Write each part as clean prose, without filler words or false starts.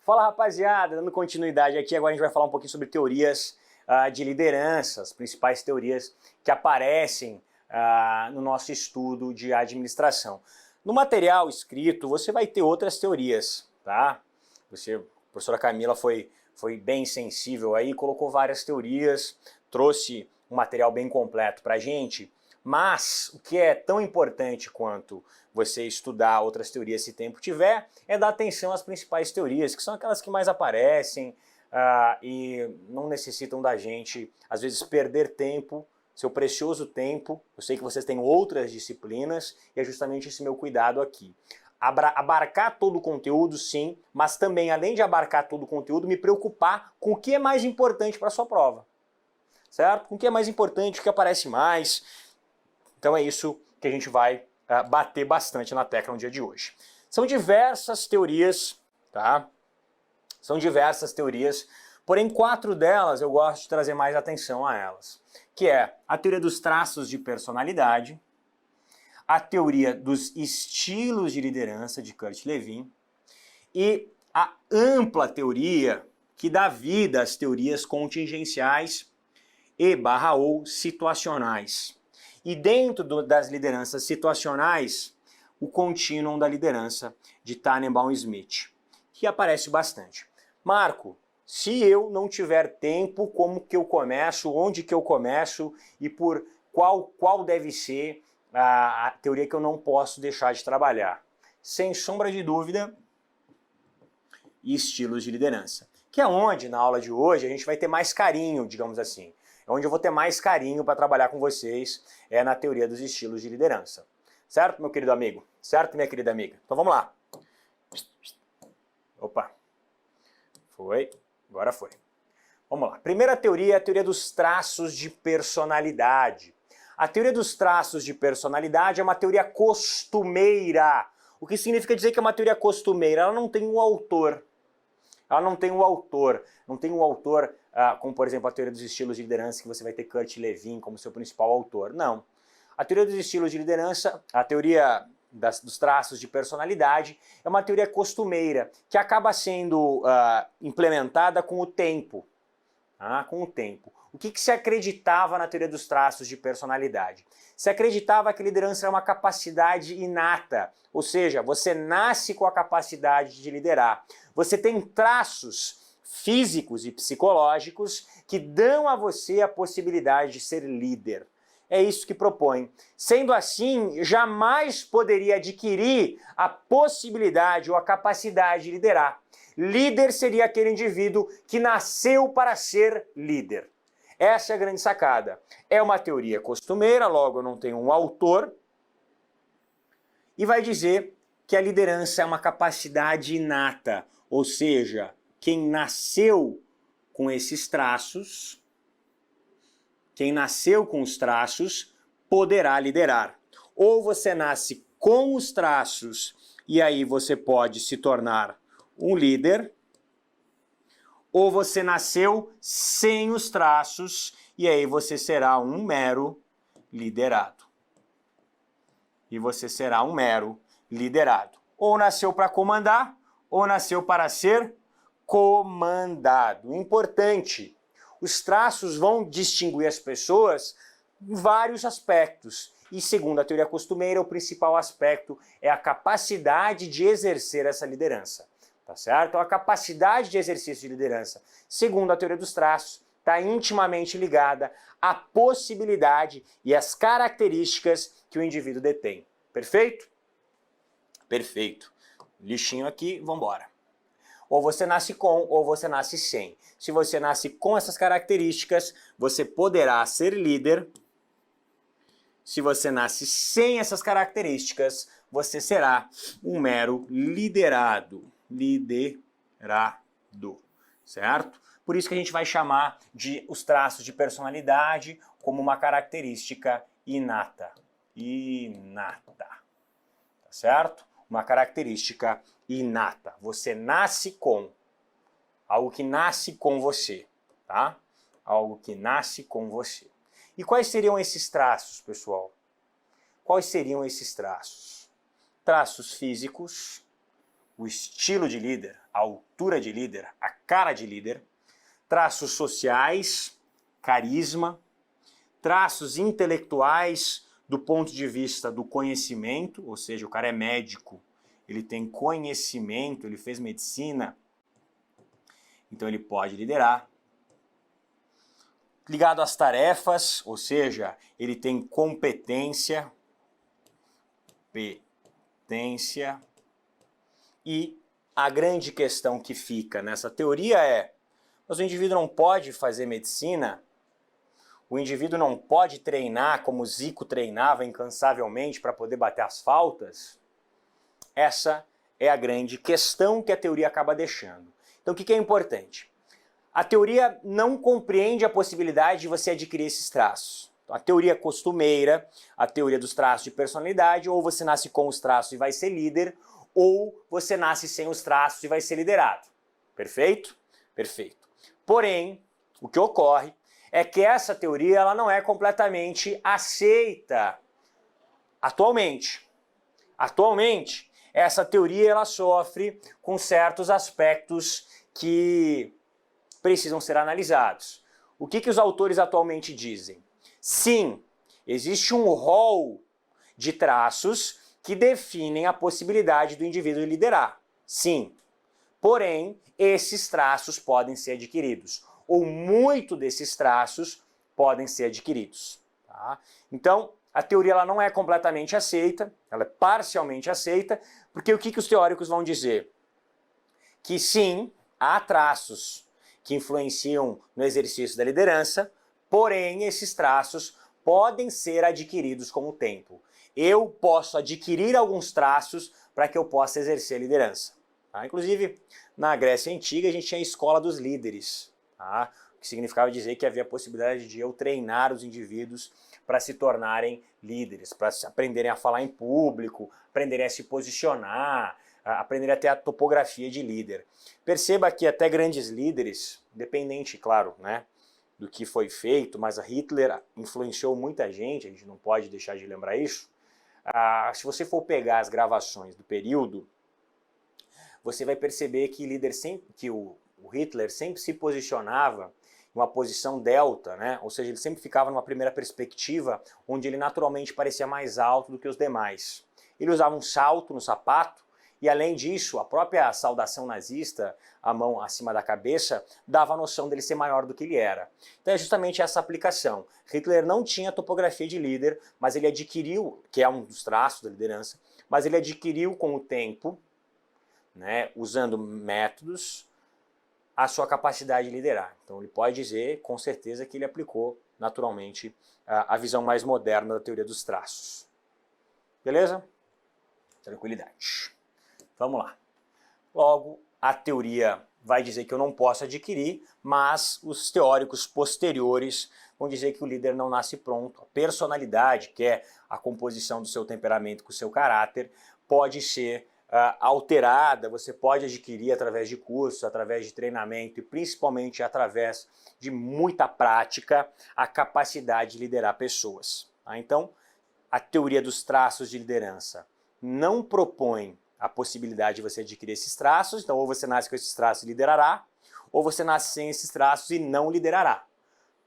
Fala, rapaziada, dando continuidade aqui, agora a gente vai falar um pouquinho sobre teorias de liderança, as principais teorias que aparecem no nosso estudo de administração. No material escrito você vai ter outras teorias, tá? A professora Camila foi bem sensível aí, colocou várias teorias, trouxe um material bem completo pra gente, mas o que é tão importante quanto você estudar outras teorias se tempo tiver, é dar atenção às principais teorias, que são aquelas que mais aparecem e não necessitam da gente, às vezes, perder tempo, seu precioso tempo. Eu sei que vocês têm outras disciplinas e é justamente esse meu cuidado aqui. Abarcar todo o conteúdo, sim, mas também, além de abarcar todo o conteúdo, me preocupar com o que é mais importante para a sua prova. Certo? Com o que é mais importante, o que aparece mais. Então é isso que a gente vai bater bastante na tecla no dia de hoje. São diversas teorias, tá? São diversas teorias, porém 4 delas eu gosto de trazer mais atenção a elas, que é a teoria dos traços de personalidade, a teoria dos estilos de liderança de Kurt Lewin e a ampla teoria que dá vida às teorias contingenciais ou situacionais. E dentro das lideranças situacionais, o contínuo da liderança de Tannenbaum e Smith, que aparece bastante. Marco, se eu não tiver tempo, como que eu começo, onde que eu começo e por qual deve ser a teoria que eu não posso deixar de trabalhar? Sem sombra de dúvida, estilos de liderança, que é onde na aula de hoje a gente vai ter mais carinho, digamos assim. É onde eu vou ter mais carinho para trabalhar com vocês, é na teoria dos estilos de liderança. Certo, meu querido amigo? Certo, minha querida amiga? Então vamos lá. Opa. Foi. Agora foi. Vamos lá. Primeira teoria é a teoria dos traços de personalidade. A teoria dos traços de personalidade é uma teoria costumeira. O que significa dizer que é uma teoria costumeira? Ela não tem um autor. Ela não tem um autor, como por exemplo a teoria dos estilos de liderança, que você vai ter Kurt Lewin como seu principal autor. Não. A teoria dos estilos de liderança, a teoria dos traços de personalidade, é uma teoria costumeira, que acaba sendo implementada com o tempo. Com o tempo. O que se acreditava na teoria dos traços de personalidade? Se acreditava que liderança é uma capacidade inata, ou seja, você nasce com a capacidade de liderar. Você tem traços físicos e psicológicos que dão a você a possibilidade de ser líder. É isso que propõe. Sendo assim, jamais poderia adquirir a possibilidade ou a capacidade de liderar. Líder seria aquele indivíduo que nasceu para ser líder. Essa é a grande sacada. É uma teoria costumeira, logo eu não tenho um autor, e vai dizer que a liderança é uma capacidade inata, ou seja, quem nasceu com esses traços, quem nasceu com os traços, poderá liderar. Ou você nasce com os traços e aí você pode se tornar um líder, ou você nasceu sem os traços e aí você será um mero liderado. E você será um mero liderado. Ou nasceu para comandar, ou nasceu para ser comandado. Importante, os traços vão distinguir as pessoas em vários aspectos. E segundo a teoria costumeira, o principal aspecto é a capacidade de exercer essa liderança. Tá certo? Então a capacidade de exercício de liderança, segundo a teoria dos traços, está intimamente ligada à possibilidade e às características que o indivíduo detém. Perfeito? Perfeito. Lixinho aqui, vamos embora. Ou você nasce com, ou você nasce sem. Se você nasce com essas características, você poderá ser líder. Se você nasce sem essas características, você será um mero liderado. Certo? Por isso que a gente vai chamar de os traços de personalidade como uma característica inata. Tá certo? Uma característica inata. Você nasce com. Algo que nasce com você, tá? Algo que nasce com você. E quais seriam esses traços, pessoal? Quais seriam esses traços? Traços físicos, o estilo de líder, a altura de líder, a cara de líder, traços sociais, carisma, traços intelectuais do ponto de vista do conhecimento, ou seja, o cara é médico, ele tem conhecimento, ele fez medicina, então ele pode liderar. Ligado às tarefas, ou seja, ele tem competência, e a grande questão que fica nessa teoria é, mas o indivíduo não pode fazer medicina, o indivíduo não pode treinar como Zico treinava incansavelmente para poder bater as faltas? Essa é a grande questão que a teoria acaba deixando. Então o que é importante? A teoria não compreende a possibilidade de você adquirir esses traços. Então, a teoria costumeira, a teoria dos traços de personalidade, ou você nasce com os traços e vai ser líder, ou você nasce sem os traços e vai ser liderado. Perfeito? Perfeito. Porém, o que ocorre é que essa teoria ela não é completamente aceita atualmente. Atualmente, essa teoria ela sofre com certos aspectos que precisam ser analisados. O que os autores atualmente dizem? Sim, existe um rol de traços que definem a possibilidade do indivíduo liderar. Sim. Porém, esses traços podem ser adquiridos, ou muito desses traços podem ser adquiridos. Tá? Então, a teoria ela não é completamente aceita, ela é parcialmente aceita, porque o que os teóricos vão dizer? Que sim, há traços que influenciam no exercício da liderança, porém esses traços podem ser adquiridos com o tempo. Eu posso adquirir alguns traços para que eu possa exercer a liderança. Tá? Inclusive, na Grécia Antiga, a gente tinha a escola dos líderes, tá? O que significava dizer que havia a possibilidade de eu treinar os indivíduos para se tornarem líderes, para aprenderem a falar em público, aprenderem a se posicionar, aprenderem a ter a topografia de líder. Perceba que até grandes líderes, independente, claro, né, do que foi feito, mas a Hitler influenciou muita gente, a gente não pode deixar de lembrar isso. Se você for pegar as gravações do período, você vai perceber que, o Hitler sempre se posicionava em uma posição delta, né? Ou seja, ele sempre ficava numa primeira perspectiva onde ele naturalmente parecia mais alto do que os demais. Ele usava um salto no sapato e, além disso, a própria saudação nazista, a mão acima da cabeça, dava a noção dele ser maior do que ele era. Então é justamente essa aplicação. Hitler não tinha topografia de líder, mas ele adquiriu, que é um dos traços da liderança, mas ele adquiriu com o tempo, né, usando métodos, a sua capacidade de liderar. Então ele pode dizer, com certeza, que ele aplicou naturalmente a visão mais moderna da teoria dos traços. Beleza? Tranquilidade. Vamos lá. Logo, a teoria vai dizer que eu não posso adquirir, mas os teóricos posteriores vão dizer que o líder não nasce pronto. A personalidade, que é a composição do seu temperamento com o seu caráter, pode ser alterada, você pode adquirir através de cursos, através de treinamento e principalmente através de muita prática a capacidade de liderar pessoas. Tá? Então, a teoria dos traços de liderança não propõe a possibilidade de você adquirir esses traços, então ou você nasce com esses traços e liderará, ou você nasce sem esses traços e não liderará.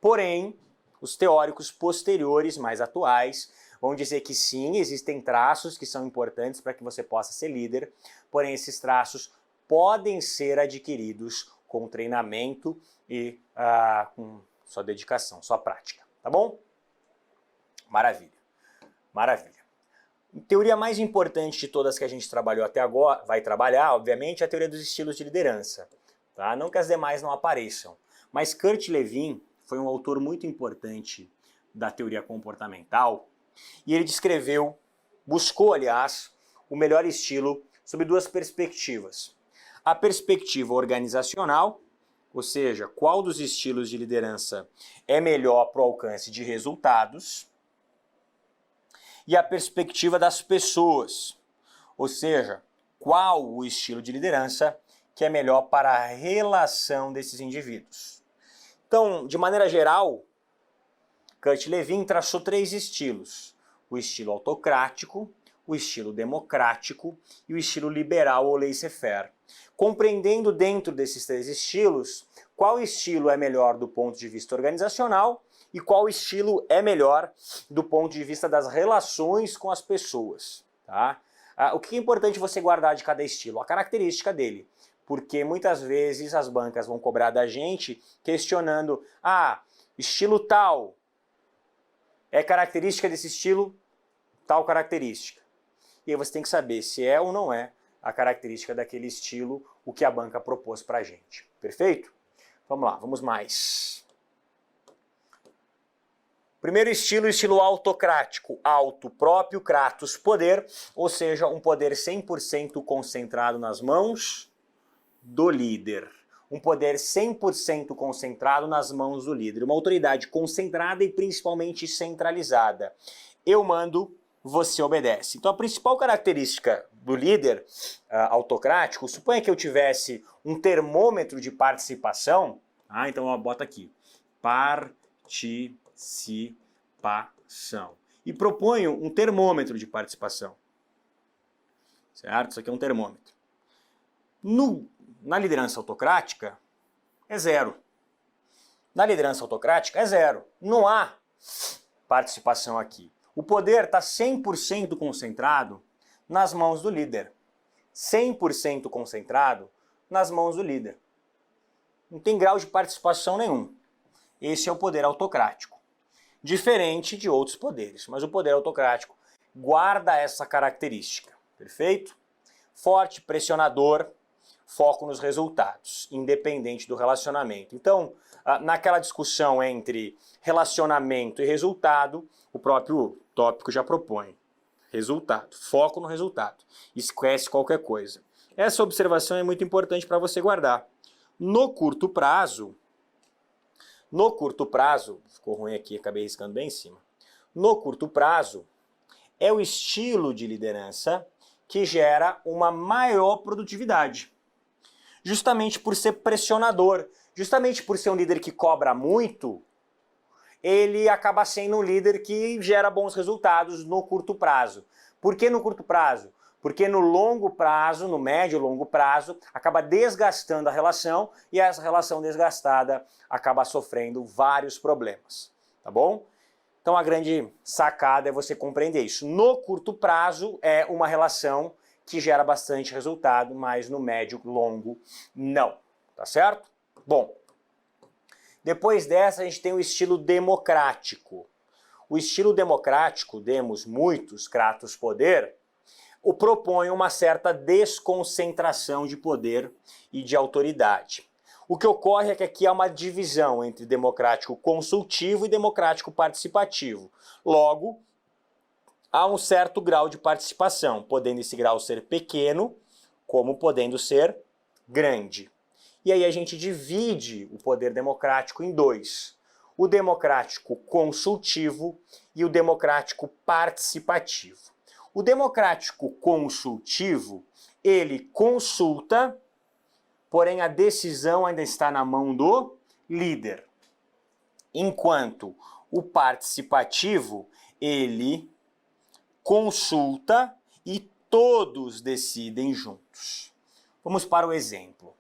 Porém, os teóricos posteriores, mais atuais, vão dizer que sim, existem traços que são importantes para que você possa ser líder, porém esses traços podem ser adquiridos com treinamento e com sua dedicação, sua prática, tá bom? Maravilha, maravilha. A teoria mais importante de todas que a gente trabalhou até agora, vai trabalhar, obviamente, é a teoria dos estilos de liderança. Tá? Não que as demais não apareçam, mas Kurt Lewin foi um autor muito importante da teoria comportamental e ele buscou, aliás, o melhor estilo sob duas perspectivas. A perspectiva organizacional, ou seja, qual dos estilos de liderança é melhor para o alcance de resultados, e a perspectiva das pessoas, ou seja, qual o estilo de liderança que é melhor para a relação desses indivíduos. Então, de maneira geral, Kurt Lewin traçou 3 estilos: o estilo autocrático, o estilo democrático e o estilo liberal ou laissez-faire. Compreendendo dentro desses três estilos, qual estilo é melhor do ponto de vista organizacional e qual estilo é melhor do ponto de vista das relações com as pessoas. Tá? O que é importante você guardar de cada estilo? A característica dele. Porque muitas vezes as bancas vão cobrar da gente questionando, estilo tal é característica desse estilo, tal característica. E aí você tem que saber se é ou não é a característica daquele estilo o que a banca propôs pra gente. Perfeito? Vamos lá, vamos mais. Primeiro estilo, estilo autocrático. Auto, próprio, kratos, poder, ou seja, um poder 100% concentrado nas mãos do líder. Um poder 100% concentrado nas mãos do líder. Uma autoridade concentrada e principalmente centralizada. Eu mando, você obedece. Então a principal característica do líder autocrático, suponha que eu tivesse um termômetro de participação, então bota aqui, participação. E proponho um termômetro de participação. Certo? Isso aqui é um termômetro. Na liderança autocrática, é 0. Na liderança autocrática, é 0. Não há participação aqui. O poder está 100% concentrado nas mãos do líder. 100% concentrado nas mãos do líder. Não tem grau de participação nenhum. Esse é o poder autocrático. Diferente de outros poderes, mas o poder autocrático guarda essa característica. Perfeito? Forte, pressionador, foco nos resultados, independente do relacionamento. Então, naquela discussão entre relacionamento e resultado, o próprio tópico já propõe. Resultado, foco no resultado. Esquece qualquer coisa. Essa observação é muito importante para você guardar. No curto prazo, ficou ruim aqui, acabei riscando bem em cima. No curto prazo, é o estilo de liderança que gera uma maior produtividade. Justamente por ser pressionador, justamente por ser um líder que cobra muito, ele acaba sendo um líder que gera bons resultados no curto prazo. Por que no curto prazo? Porque no longo prazo, no médio e longo prazo, acaba desgastando a relação e essa relação desgastada acaba sofrendo vários problemas, tá bom? Então a grande sacada é você compreender isso. No curto prazo é uma relação que gera bastante resultado, mas no médio e longo não, tá certo? Bom, depois dessa a gente tem o estilo democrático. O estilo democrático, demos muitos, kratos, poder, propõe uma certa desconcentração de poder e de autoridade. O que ocorre é que aqui há uma divisão entre democrático consultivo e democrático participativo. Logo, há um certo grau de participação, podendo esse grau ser pequeno, como podendo ser grande. E aí a gente divide o poder democrático em dois. O democrático consultivo e o democrático participativo. O democrático consultivo, ele consulta, porém a decisão ainda está na mão do líder. Enquanto o participativo, ele consulta e todos decidem juntos. Vamos para o exemplo.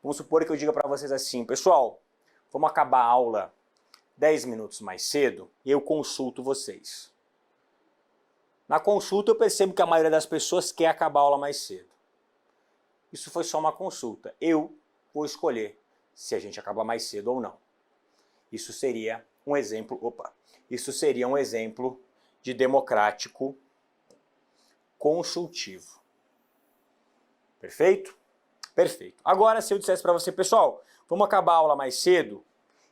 Vamos supor que eu diga para vocês assim, pessoal, vamos acabar a aula 10 minutos mais cedo e eu consulto vocês. Na consulta eu percebo que a maioria das pessoas quer acabar a aula mais cedo. Isso foi só uma consulta. Eu vou escolher se a gente acaba mais cedo ou não. Isso seria um exemplo, de democrático consultivo. Perfeito? Perfeito. Agora, se eu dissesse para você, pessoal, vamos acabar a aula mais cedo,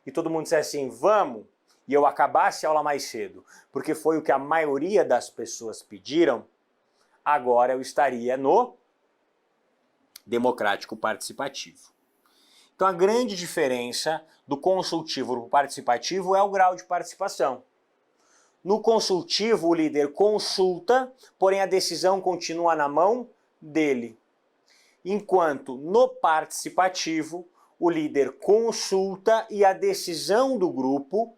e todo mundo dissesse assim, vamos, e eu acabasse a aula mais cedo, porque foi o que a maioria das pessoas pediram, agora eu estaria no democrático participativo. Então a grande diferença do consultivo para o participativo é o grau de participação. No consultivo, o líder consulta, porém a decisão continua na mão dele. Enquanto no participativo, o líder consulta e a decisão do grupo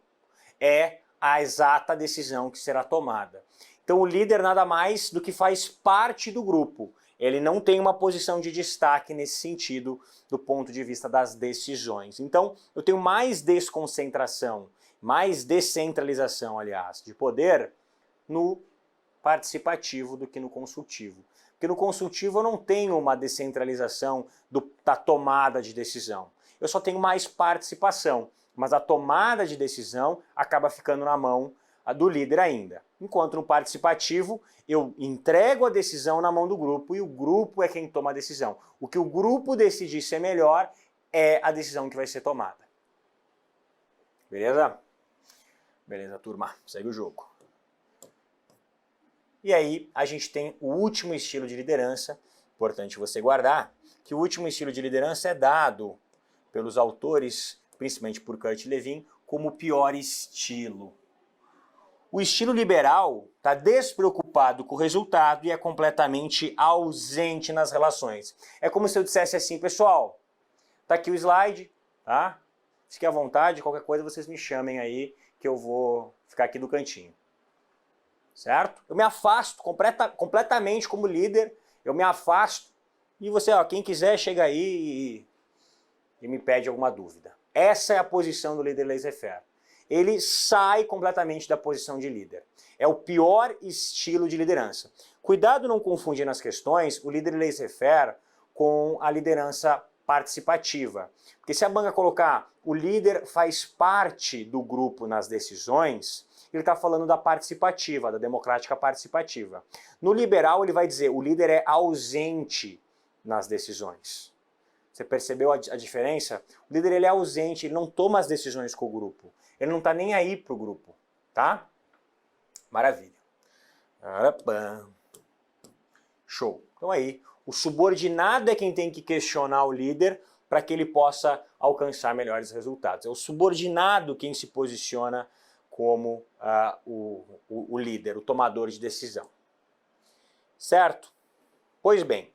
é a exata decisão que será tomada. Então, Então o líder nada mais do que faz parte do grupo. Ele não tem uma posição de destaque nesse sentido do ponto de vista das decisões. Então eu tenho mais desconcentração, mais descentralização, aliás, de poder no participativo do que no consultivo. Porque no consultivo eu não tenho uma descentralização da tomada de decisão. Eu só tenho mais participação, mas a tomada de decisão acaba ficando na mão do líder ainda. Enquanto no participativo, eu entrego a decisão na mão do grupo e o grupo é quem toma a decisão. O que o grupo decidir ser melhor é a decisão que vai ser tomada. Beleza? Beleza, turma. Segue o jogo. E aí a gente tem o último estilo de liderança, importante você guardar, que o último estilo de liderança é dado pelos autores, principalmente por Kurt Lewin, como o pior estilo. O estilo liberal está despreocupado com o resultado e é completamente ausente nas relações. É como se eu dissesse assim, pessoal, tá aqui o slide, tá? Fique à vontade, qualquer coisa vocês me chamem aí que eu vou ficar aqui do cantinho. Certo? Eu me afasto completamente como líder, eu me afasto e você, ó, quem quiser chega aí e me pede alguma dúvida. Essa é a posição do líder laissez-faire. Ele sai completamente da posição de líder. É o pior estilo de liderança. Cuidado não confundir nas questões o líder laissez-faire com a liderança participativa. Porque se a banca colocar o líder faz parte do grupo nas decisões, ele está falando da participativa, da democrática participativa. No liberal ele vai dizer o líder é ausente nas decisões. Você percebeu a diferença? O líder ele é ausente, ele não toma as decisões com o grupo. Ele não está nem aí para o grupo, tá? Maravilha. Show. Então aí, o subordinado é quem tem que questionar o líder para que ele possa alcançar melhores resultados. É o subordinado quem se posiciona como o líder, o tomador de decisão. Certo? Pois bem,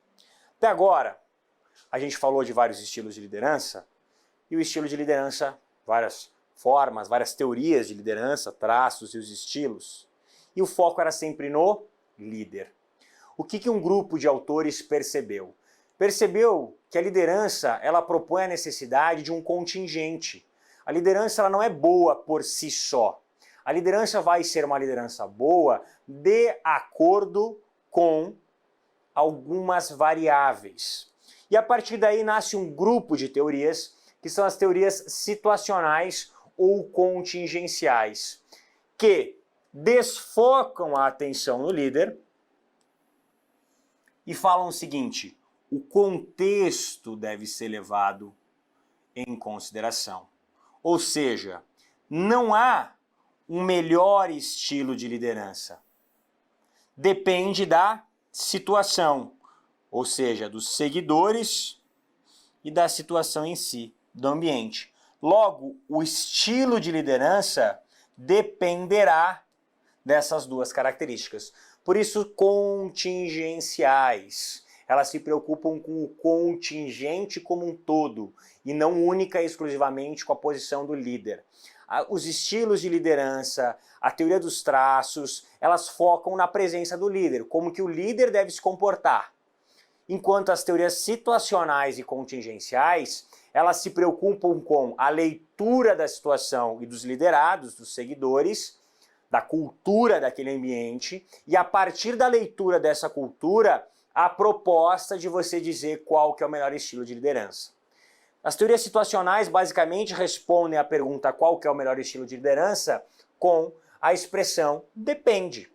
até agora a gente falou de vários estilos de liderança, e o estilo de liderança, várias formas, várias teorias de liderança, traços e os estilos, e o foco era sempre no líder. O que um grupo de autores percebeu? Percebeu que a liderança, ela propõe a necessidade de um contingente. A liderança ela não é boa por si só. A liderança vai ser uma liderança boa de acordo com algumas variáveis. E a partir daí nasce um grupo de teorias, que são as teorias situacionais ou contingenciais, que desfocam a atenção no líder e falam o seguinte: o contexto deve ser levado em consideração. Ou seja, não há um melhor estilo de liderança. Depende da situação, ou seja, dos seguidores e da situação em si, do ambiente. Logo, o estilo de liderança dependerá dessas duas características. Por isso, contingenciais. Elas se preocupam com o contingente como um todo e não única e exclusivamente com a posição do líder. Os estilos de liderança, a teoria dos traços, elas focam na presença do líder, como que o líder deve se comportar. Enquanto as teorias situacionais e contingenciais, elas se preocupam com a leitura da situação e dos liderados, dos seguidores, da cultura daquele ambiente, e a partir da leitura dessa cultura, a proposta de você dizer qual que é o melhor estilo de liderança. As teorias situacionais basicamente respondem à pergunta qual que é o melhor estilo de liderança com a expressão depende.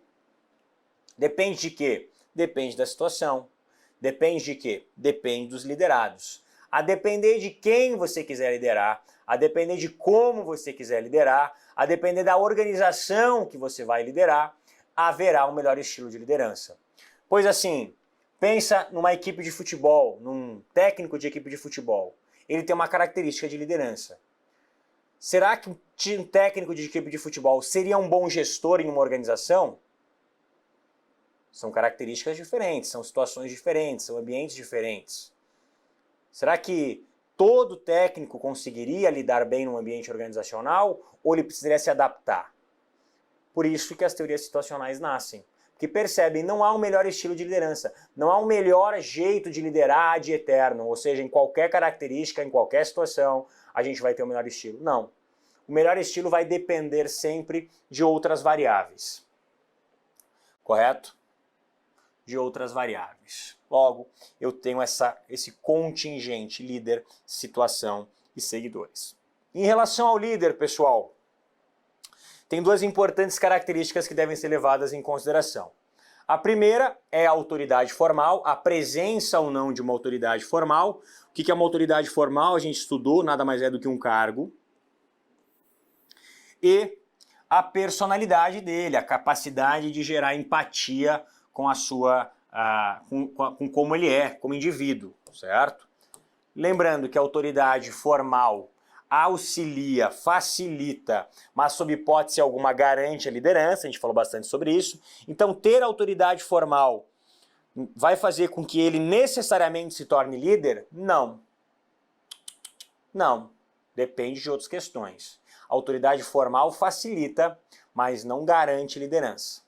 Depende de quê? Depende da situação. Depende de quê? Depende dos liderados. A depender de quem você quiser liderar, a depender de como você quiser liderar, a depender da organização que você vai liderar, haverá um melhor estilo de liderança. Pois assim, pensa numa equipe de futebol, num técnico de equipe de futebol. Ele tem uma característica de liderança. Será que um técnico de equipe de futebol seria um bom gestor em uma organização? São características diferentes, são situações diferentes, são ambientes diferentes. Será que todo técnico conseguiria lidar bem num ambiente organizacional ou ele precisaria se adaptar? Por isso que as teorias situacionais nascem. Porque que percebem não há um melhor estilo de liderança, não há um melhor jeito de liderar de eterno, ou seja, em qualquer característica, em qualquer situação, a gente vai ter o melhor estilo. Não. O melhor estilo vai depender sempre de outras variáveis. Correto? De outras variáveis. Logo, eu tenho esse contingente líder, situação e seguidores. Em relação ao líder, pessoal, tem duas importantes características que devem ser levadas em consideração. A primeira é a autoridade formal, a presença ou não de uma autoridade formal. O que é uma autoridade formal? A gente estudou, nada mais é do que um cargo. E a personalidade dele, a capacidade de gerar empatia com a sua, com como ele é, como indivíduo, certo? Lembrando que a autoridade formal auxilia, facilita, mas sob hipótese alguma garante a liderança, a gente falou bastante sobre isso. Então ter autoridade formal vai fazer com que ele necessariamente se torne líder? Não. Não. Depende de outras questões. A autoridade formal facilita, mas não garante liderança.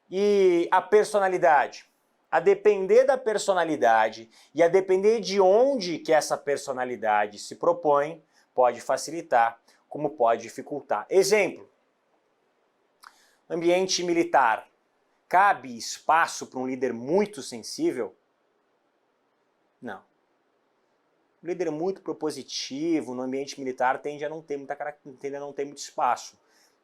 E a personalidade? A depender da personalidade e a depender de onde que essa personalidade se propõe, pode facilitar, como pode dificultar. Exemplo, ambiente militar. Cabe espaço para um líder muito sensível? Não. Um líder muito propositivo no ambiente militar tende a não ter muito espaço.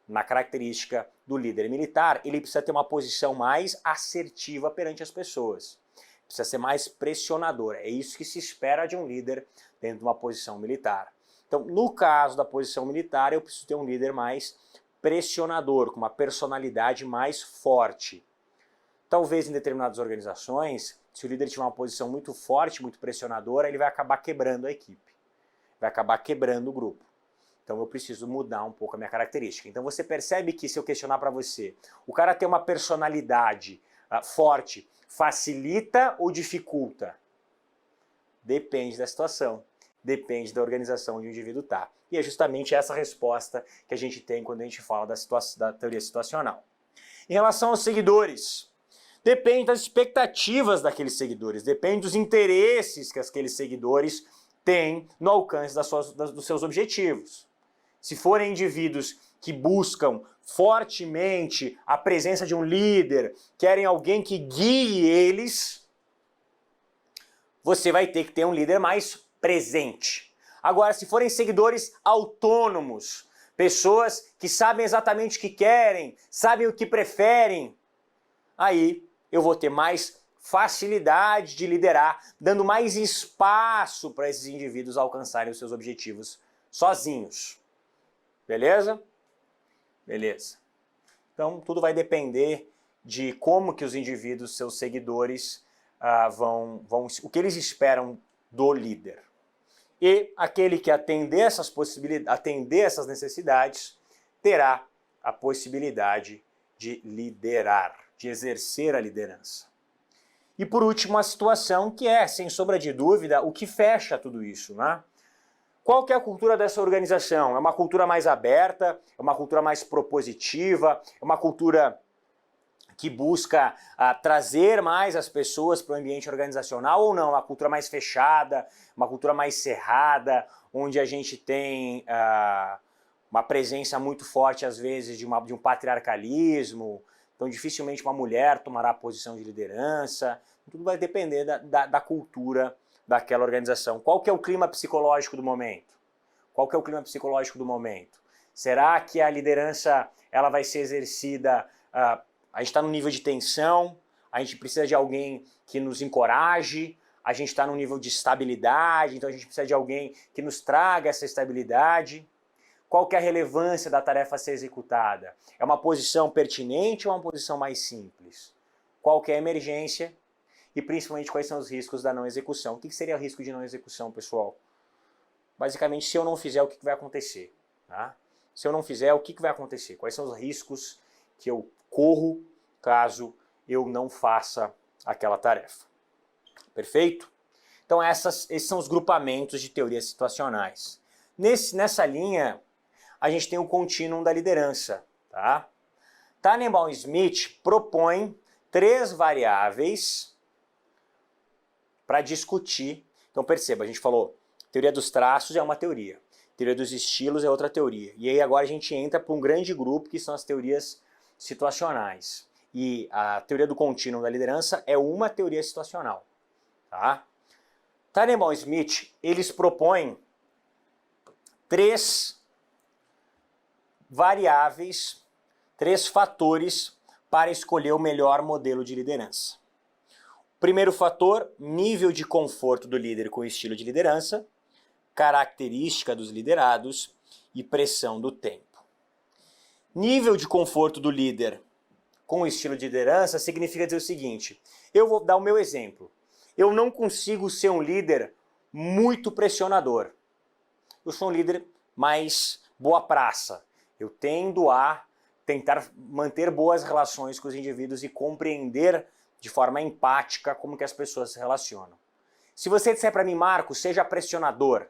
Na característica do líder militar, ele precisa ter uma posição mais assertiva perante as pessoas. Precisa ser mais pressionador. É isso que se espera de um líder dentro de uma posição militar. Então, no caso da posição militar, eu preciso ter um líder mais pressionador, com uma personalidade mais forte. Talvez em determinadas organizações, se o líder tiver uma posição muito forte, muito pressionadora, ele vai acabar quebrando a equipe. Vai acabar quebrando o grupo. Então eu preciso mudar um pouco a minha característica. Então você percebe que se eu questionar para você, o cara tem uma personalidade forte, facilita ou dificulta? Depende da situação, depende da organização onde o indivíduo está. E é justamente essa resposta que a gente tem quando a gente fala da teoria situacional. Em relação aos seguidores, depende das expectativas daqueles seguidores, depende dos interesses que aqueles seguidores têm no alcance dos seus objetivos. Se forem indivíduos que buscam fortemente a presença de um líder, querem alguém que guie eles, você vai ter que ter um líder mais presente. Agora, se forem seguidores autônomos, pessoas que sabem exatamente o que querem, sabem o que preferem, aí eu vou ter mais facilidade de liderar, dando mais espaço para esses indivíduos alcançarem os seus objetivos sozinhos. Beleza? Beleza. Então, tudo vai depender de como que os indivíduos, seus seguidores, o que eles esperam do líder. E aquele que atender essas necessidades, terá a possibilidade de liderar, de exercer a liderança. E por último, a situação que é, sem sombra de dúvida, o que fecha tudo isso, né? Qual que é a cultura dessa organização? É uma cultura mais aberta, é uma cultura mais propositiva, é uma cultura que busca trazer mais as pessoas para o ambiente organizacional ou não? É uma cultura mais fechada, uma cultura mais cerrada, onde a gente tem uma presença muito forte, às vezes, de um patriarcalismo. Então, dificilmente uma mulher tomará a posição de liderança. Tudo vai depender da cultura daquela organização. Qual que é o clima psicológico do momento? Qual que é o clima psicológico do momento? Será que a liderança ela vai ser exercida... a gente está num nível de tensão, a gente precisa de alguém que nos encoraje, a gente está num nível de estabilidade, então a gente precisa de alguém que nos traga essa estabilidade. Qual que é a relevância da tarefa a ser executada? É uma posição pertinente ou uma posição mais simples? Qual que é a emergência? E principalmente quais são os riscos da não execução. O que seria o risco de não execução, pessoal? Basicamente, se eu não fizer, o que vai acontecer? Tá? Se eu não fizer, o que vai acontecer? Quais são os riscos que eu corro caso eu não faça aquela tarefa? Perfeito? Então esses são os grupamentos de teorias situacionais. Nessa linha, a gente tem o contínuo da liderança. Tá? Tannenbaum-Smith propõe 3 variáveis para discutir. Então perceba, a gente falou, teoria dos traços é uma teoria, teoria dos estilos é outra teoria. E aí agora a gente entra para um grande grupo que são as teorias situacionais. E a teoria do contínuo da liderança é uma teoria situacional. Tá? Tannenbaum-Smith, eles propõem 3 variáveis, 3 fatores para escolher o melhor modelo de liderança. Primeiro fator, nível de conforto do líder com o estilo de liderança, característica dos liderados e pressão do tempo. Nível de conforto do líder com o estilo de liderança significa dizer o seguinte, eu vou dar o meu exemplo. Eu não consigo ser um líder muito pressionador. Eu sou um líder mais boa praça. Eu tendo a tentar manter boas relações com os indivíduos e compreender de forma empática como que as pessoas se relacionam. Se você disser para mim, Marcos, seja pressionador,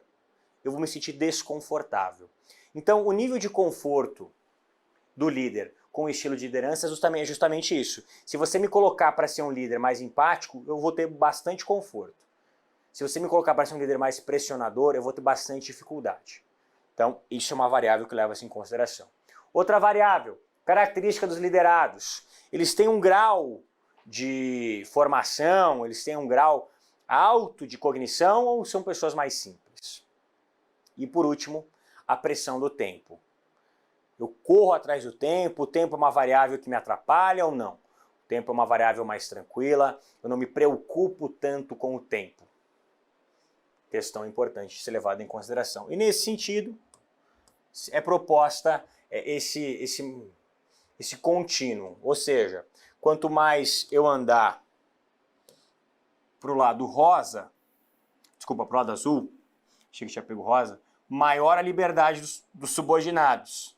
eu vou me sentir desconfortável. Então, o nível de conforto do líder com o estilo de liderança é justamente isso. Se você me colocar para ser um líder mais empático, eu vou ter bastante conforto. Se você me colocar para ser um líder mais pressionador, eu vou ter bastante dificuldade. Então, isso é uma variável que leva-se em consideração. Outra variável, característica dos liderados. Eles têm um grau de formação, eles têm um grau alto de cognição ou são pessoas mais simples? E por último, a pressão do tempo. Eu corro atrás do tempo, o tempo é uma variável que me atrapalha ou não? O tempo é uma variável mais tranquila, eu não me preocupo tanto com o tempo. Questão importante de ser levada em consideração. E nesse sentido, é proposta esse contínuo, ou seja, quanto mais eu andar para o lado rosa, desculpa, para o lado azul, achei que tinha pego rosa, maior a liberdade dos subordinados.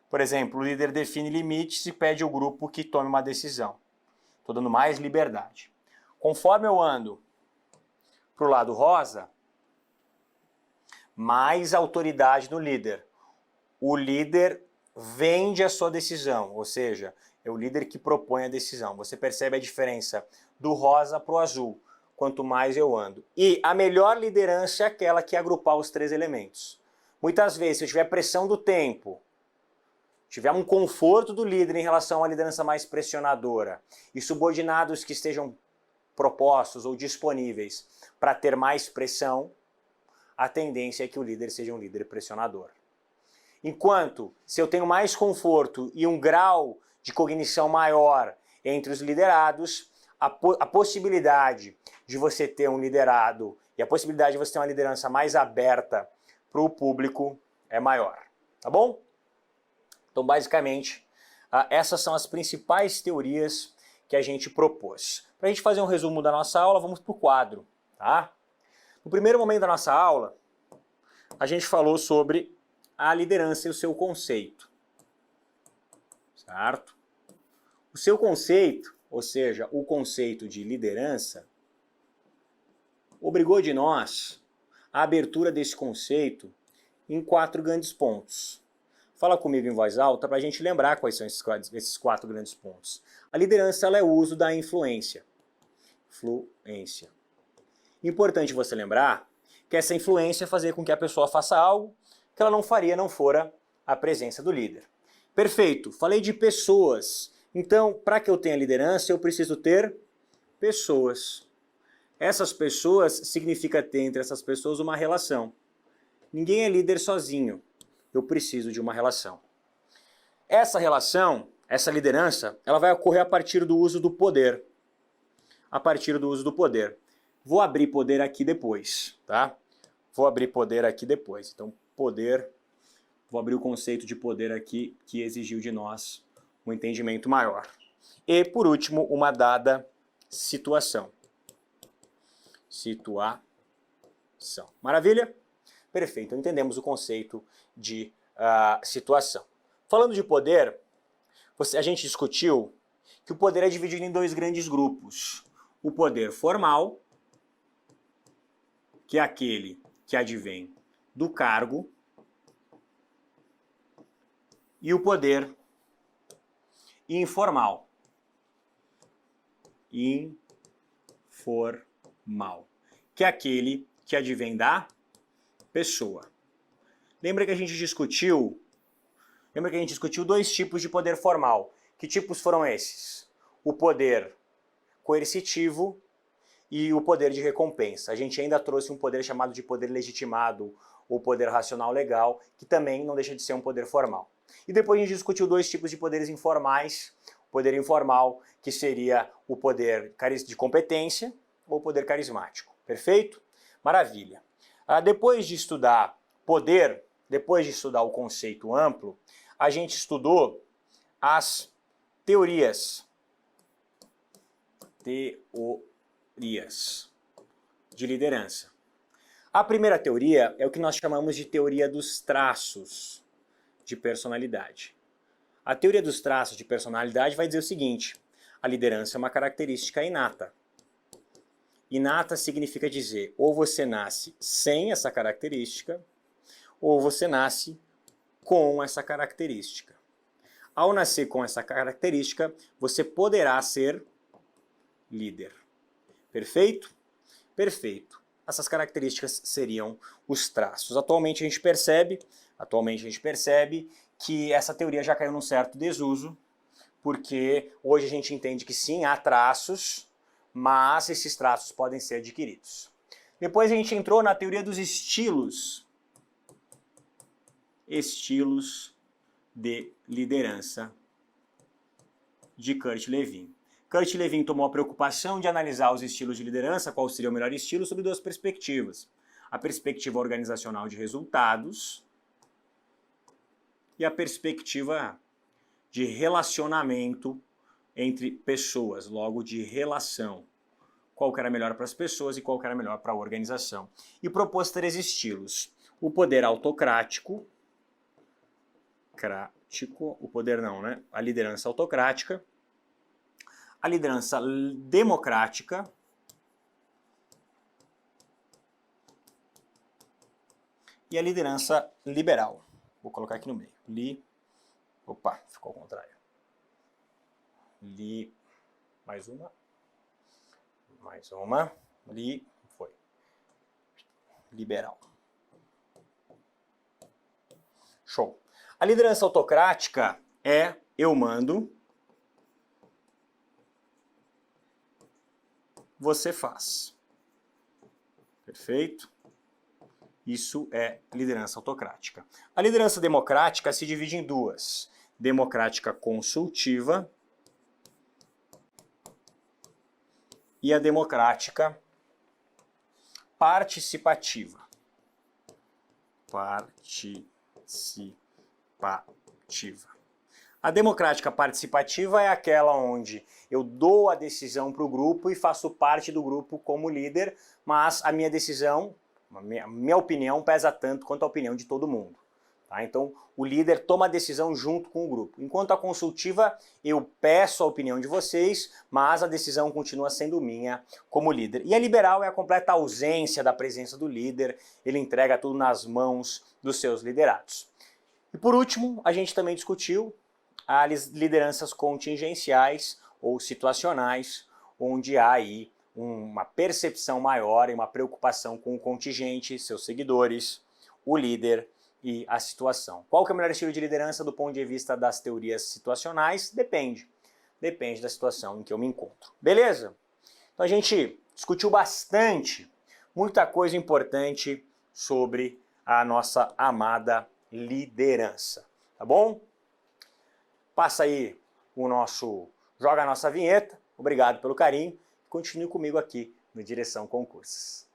Por exemplo, o líder define limites e pede ao grupo que tome uma decisão. Estou dando mais liberdade. Conforme eu ando para o lado rosa, mais autoridade no líder. O líder vende a sua decisão, ou seja, é o líder que propõe a decisão. Você percebe a diferença do rosa para o azul, quanto mais eu ando. E a melhor liderança é aquela que agrupar os 3 elementos. Muitas vezes, se eu tiver pressão do tempo, tiver um conforto do líder em relação a uma liderança mais pressionadora e subordinados que estejam propostos ou disponíveis para ter mais pressão, a tendência é que o líder seja um líder pressionador. Enquanto, se eu tenho mais conforto e um grau de cognição maior entre os liderados, a possibilidade de você ter um liderado e a possibilidade de você ter uma liderança mais aberta para o público é maior. Tá bom? Então, basicamente, essas são as principais teorias que a gente propôs. Para a gente fazer um resumo da nossa aula, vamos para o quadro. Tá? No primeiro momento da nossa aula, a gente falou sobre a liderança e o seu conceito. Certo? O seu conceito, ou seja, o conceito de liderança, obrigou de nós a abertura desse conceito em 4 grandes pontos. Fala comigo em voz alta para a gente lembrar quais são esses 4 grandes pontos. A liderança ela é o uso da influência. Influência. Importante você lembrar que essa influência é fazer com que a pessoa faça algo que ela não faria não fora a presença do líder. Perfeito, falei de pessoas. Então, para que eu tenha liderança, eu preciso ter pessoas. Essas pessoas significa ter entre essas pessoas uma relação. Ninguém é líder sozinho. Eu preciso de uma relação. Essa relação, essa liderança, ela vai ocorrer a partir do uso do poder. A partir do uso do poder. Vou abrir poder aqui depois, tá? Vou abrir poder aqui depois. Então, poder, vou abrir o conceito de poder aqui que exigiu de nós um entendimento maior. E, por último, uma dada situação. Situação. Maravilha? Perfeito, entendemos o conceito de situação. Falando de poder, a gente discutiu que o poder é dividido em 2 grandes grupos. O poder formal, que é aquele que advém do cargo, e o poder informal. Informal, que é aquele que advém da pessoa. Lembra que a gente discutiu dois tipos de poder formal. Que tipos foram esses? O poder coercitivo e o poder de recompensa. A gente ainda trouxe um poder chamado de poder legitimado ou poder racional legal, que também não deixa de ser um poder formal. E depois a gente discutiu dois tipos de poderes informais. O poder informal, que seria o poder de competência ou o poder carismático. Perfeito? Maravilha. Depois de estudar poder, depois de estudar o conceito amplo, a gente estudou as teorias de liderança. A primeira teoria é o que nós chamamos de teoria dos traços de personalidade. A teoria dos traços de personalidade vai dizer o seguinte: a liderança é uma característica inata. Inata significa dizer, ou você nasce sem essa característica, ou você nasce com essa característica. Ao nascer com essa característica, você poderá ser líder. Perfeito? Perfeito. Essas características seriam os traços. Atualmente a gente percebe que essa teoria já caiu num certo desuso, porque hoje a gente entende que sim, há traços, mas esses traços podem ser adquiridos. Depois a gente entrou na teoria dos estilos de liderança de Kurt Lewin. Kurt Lewin tomou a preocupação de analisar os estilos de liderança, qual seria o melhor estilo, sob duas perspectivas. A perspectiva organizacional de resultados e a perspectiva de relacionamento entre pessoas, logo de relação. Qual que era melhor para as pessoas e qual que era melhor para a organização. E propôs 3 estilos. O poder autocrático, a liderança autocrática, a liderança democrática e a liderança liberal. Vou colocar aqui no meio. Opa, ficou ao contrário. Mais uma. Foi. Liberal. Show. A liderança autocrática é eu mando, você faz. Perfeito? Isso é liderança autocrática. A liderança democrática se divide em duas. Democrática consultiva e a democrática participativa. A democrática participativa é aquela onde eu dou a decisão para o grupo e faço parte do grupo como líder, mas a minha decisão, a minha opinião pesa tanto quanto a opinião de todo mundo. Tá? Então, o líder toma a decisão junto com o grupo. Enquanto a consultiva, eu peço a opinião de vocês, mas a decisão continua sendo minha como líder. E a liberal é a completa ausência da presença do líder, ele entrega tudo nas mãos dos seus liderados. E por último, a gente também discutiu as lideranças contingenciais ou situacionais, onde há aí uma percepção maior e uma preocupação com o contingente, seus seguidores, o líder e a situação. Qual que é o melhor estilo de liderança do ponto de vista das teorias situacionais? Depende. Depende da situação em que eu me encontro. Beleza? Então a gente discutiu bastante, muita coisa importante sobre a nossa amada liderança. Tá bom? Passa aí joga a nossa vinheta. Obrigado pelo carinho. Continue comigo aqui no Direção Concursos.